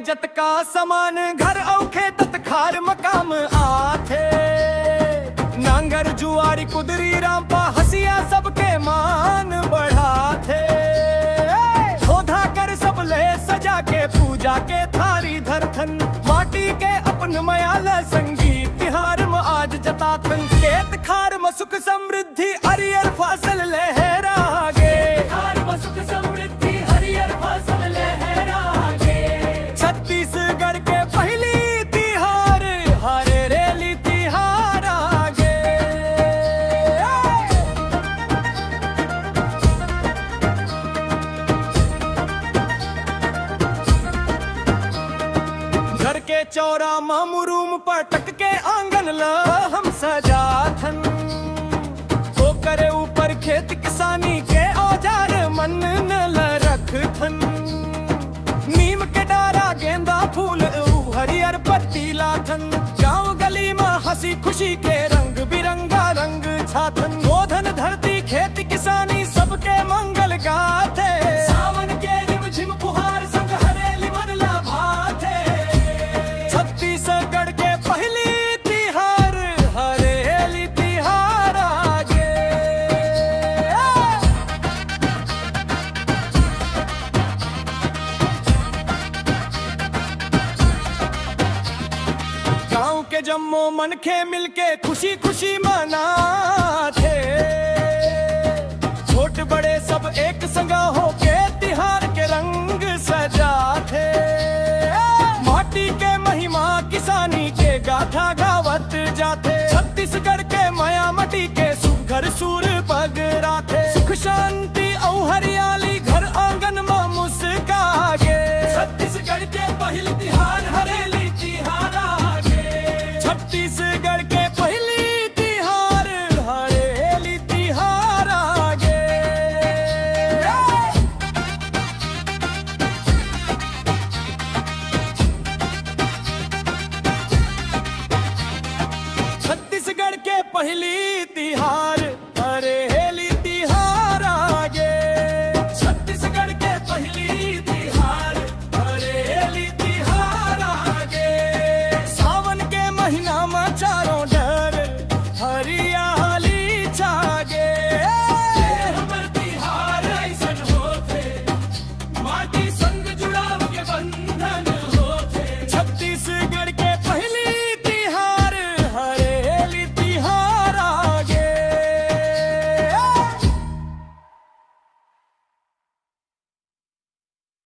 जत का समान घर औखे तत खार मकाम आथे। नांगर जुआरी कुदरी रामपा हसिया सबके मान बढ़ाथे। धोधा कर सब ले सजा के पूजा के थारी धरथन। माटी के अपन मयाल संगीत तिहार में आज जताथन। खेत खार में सुख समृद्धि हरियर फसल लहरागे। खार में सुख समृद्धि हरियर फसल लहरागे। छत्तीसगढ़ के पहली तिहार हरे रेली तिहार आगे। घर के चौरा मामुरूम पटक के आंगन ला हम सजाथन। वो करे ऊपर खेत किसानी के औजार मन न ल रखथन। नीम के डारा गेंदा फूल हरियर पत्ती लाथन। गाँव गली में हंसी खुशी के रंग बिरंगा रंग छाथन। गोधन धरती खेती किसानी सबके मंगल गाथे। सावन के रिमझिम फुहार संग हरेली मन लाभाथे। छत्तीसगढ़ के पहली तिहार हरेली तिहार आगे। गांव के जम्मो मनखे मिलके खुशी खुशी मनाथे। छोट बड़े सब एक संगा होके तिहार के रंग सजाथे। माटी के महिमा किसानी के गाथा गावत जाथे। छत्तीसगढ़ के माया मटी के सुघर सूर पगराथे। सुख शांति और हरियाली घर आंगन में मुस्कागे। छत्तीसगढ़ के पहली तिहार हरेली तिहार आगे। छत्तीसगढ़ के पहली तिहार हरेली तिहार आगे। छत्तीसगढ़ के पहली